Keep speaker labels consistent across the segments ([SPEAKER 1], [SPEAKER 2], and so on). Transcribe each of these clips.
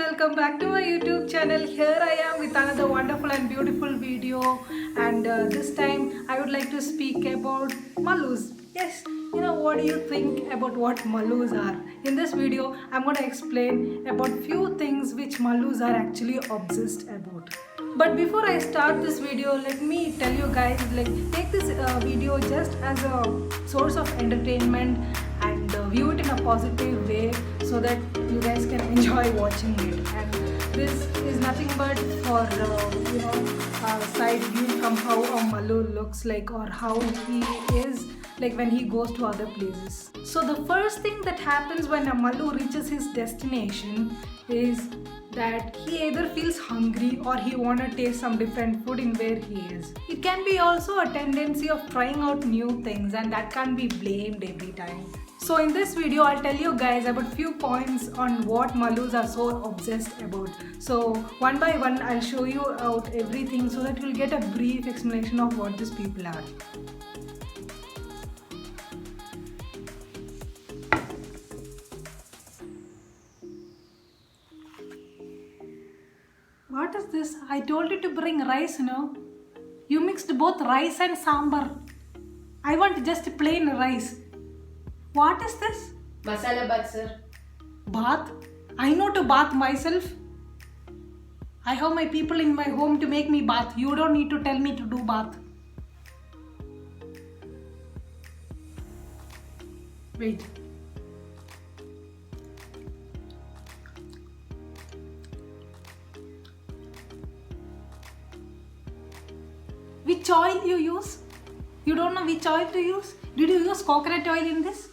[SPEAKER 1] welcome back to my YouTube channel. Here I am with another wonderful and beautiful video, and this time I would like to speak about Mallus. Yes, what do you think about what Mallus are? In this video I'm going to explain about few things which Mallus are actually obsessed about. But before I start this video, let me tell you guys, take this video just as a source of entertainment and view it in a positive way so that you guys can enjoy watching it. And this is nothing but for side view from how a Mallu looks like or how he is like when he goes to other places. So the first thing that happens when a Mallu reaches his destination is that he either feels hungry or he wanna taste some different food in where he is. It can be also a tendency of trying out new things, and that can't be blamed every time. So in this video I'll tell you guys about few points on what Mallus are so obsessed about. So one by one I'll show you out everything so that you'll get a brief explanation of what these people are. What is this? I told you to bring rice, no? You mixed both rice and sambar. I want just plain rice. What is this?
[SPEAKER 2] Masala bath, sir.
[SPEAKER 1] Bath? I know to bath myself. I have my people in my home to make me bath. You don't need to tell me to do bath. Wait. Which oil you use? You don't know which oil to use? Did you use coconut oil in this?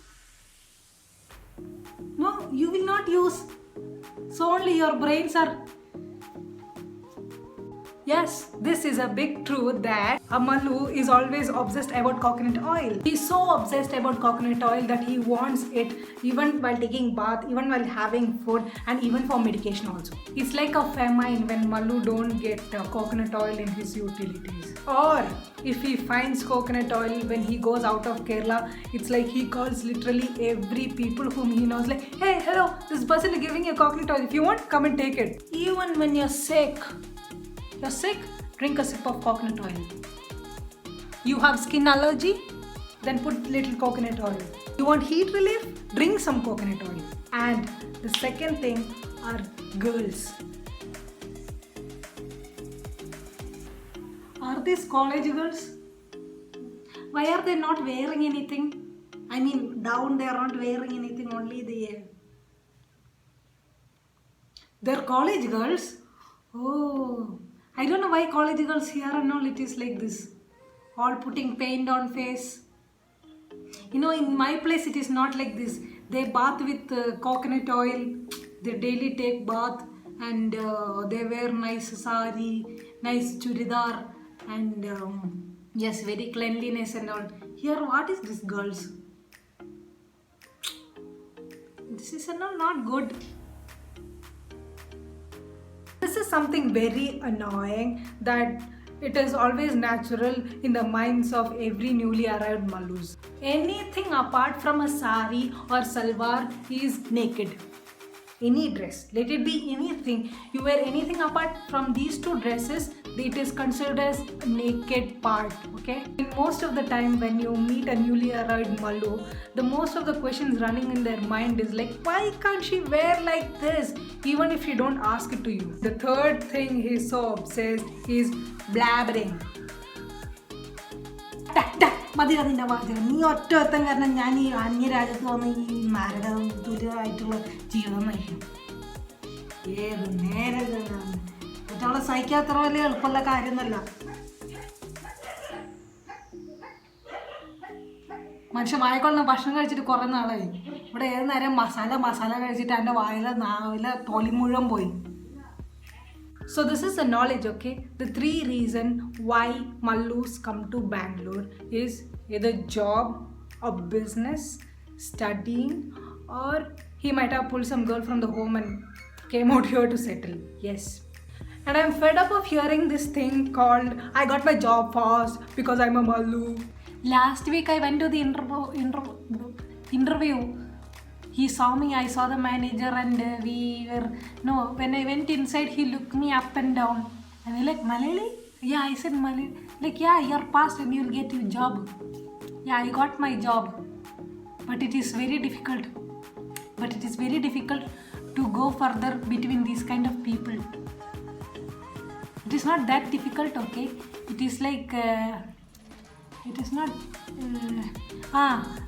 [SPEAKER 1] No, you will not use. So only your brains are... Yes, this is a big truth that a Mallu is always obsessed about coconut oil. He's so obsessed about coconut oil that he wants it even while taking bath, even while having food, and even for medication also. It's like a famine when Mallu don't get coconut oil in his utilities. Or if he finds coconut oil when he goes out of Kerala, it's like he calls literally every people whom he knows like, hey, hello, this person is giving you coconut oil. If you want, come and take it. Even when you're sick, drink a sip of coconut oil. You have skin allergy? Then put little coconut oil. You want heat relief? Drink some coconut oil. And the second thing are girls. Are these college girls? Why are they not wearing anything? I mean, down they are not wearing anything, only the... They're college girls? Oh... I don't know why college girls here and all it is like this. All putting paint on face. In my place it is not like this. They bath with coconut oil. They daily take bath and they wear nice sari, nice churidar, and yes, very cleanliness and all. Here what is this girls? This is not good. This is something very annoying that it is always natural in the minds of every newly arrived Mallus. Anything apart from a sari or salwar is naked. Any dress, let it be anything. You wear anything apart from these two dresses, it is considered as a naked part, okay? In most of the time when you meet a newly arrived Mallu, the most of the questions running in their mind is like, why can't she wear like this? Even if you don't ask it to you. The third thing he's so obsessed is blabbering. മതി അതിൻ്റെ വാചകം നീ ഒറ്റ ഒറ്റം കാരണം ഞാൻ ഈ അന്യരാജ്യത്ത് വന്ന് ഈ മരട ദുരിതമായിട്ടുള്ള ജീവിതം നയിക്കും ഏത് നേരെ മറ്റവളെ സഹിക്കാത്ര വലിയ എളുപ്പമുള്ള കാര്യമൊന്നുമല്ല മനുഷ്യൻ വായക്കൊള്ളുന്ന ഭക്ഷണം കഴിച്ചിട്ട് കുറേ നാളായി ഇവിടെ ഏത് നേരം മസാല കഴിച്ചിട്ട് എൻ്റെ വായിലെ തൊലി മുഴുവൻ പോയി. So this is the knowledge, okay? The three reasons why Mallus come to Bangalore is either job or business, studying, or he might have pulled some girl from the home and came out here to settle. Yes. And I'm fed up of hearing this thing called I got my job fast because I'm a Mallu. Last week I went to the interview. he saw me, I saw the manager, and we were, no, when I went inside, he looked me up and down. And he like, Malayali? Yeah, I said Malayali. Like, yeah, you're passed and you'll get your job. Yeah, I got my job. But it is very difficult. But it is very difficult to go further between these kind of people. It is not that difficult, okay? It is like, it is not,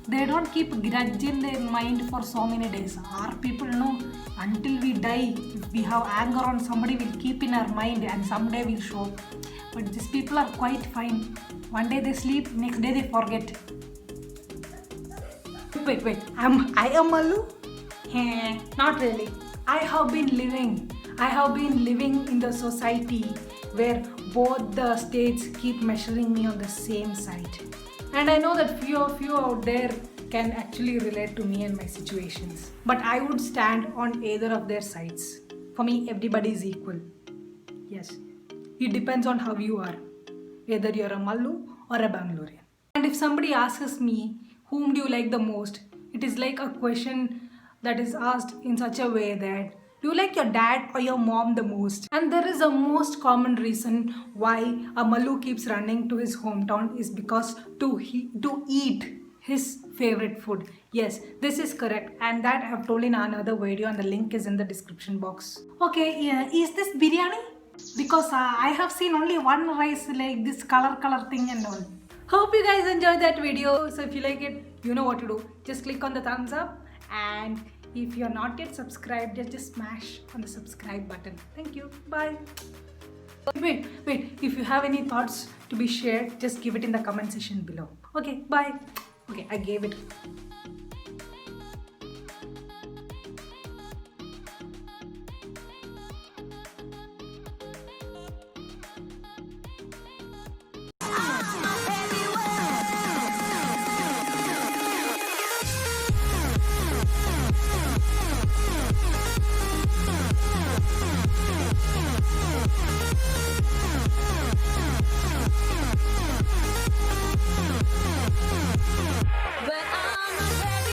[SPEAKER 1] they don't keep grudge in their mind for so many days. Our people know until we die, if we have anger on somebody, we'll keep in our mind and someday we'll show. But these people are quite fine. One day they sleep, next day they forget. Wait, I am Mallu? Not really. I have been living in the society where both the states keep measuring me on the same side. And I know that few of you out there can actually relate to me and my situations. But I would stand on either of their sides. For me, everybody is equal. Yes, it depends on how you are. Whether you're a Mallu or a Bangalorean. And if somebody asks me, whom do you like the most? It is like a question that is asked in such a way that, do you like your dad or your mom the most? And there is a most common reason why a Mallu keeps running to his hometown is because to eat his favorite food. Yes, this is correct, and that I have told in another video, and the link is in the description box. Okay, yeah, is this biryani? Because I have seen only one rice like this color thing and all. Hope you guys enjoyed that video. So if you like it, you know what to do. Just click on the thumbs up, and if you're not yet subscribed, just smash on the subscribe button. Thank you. Bye. Wait. If you have any thoughts to be shared, just give it in the comment section below. Okay, bye. Okay, I gave it.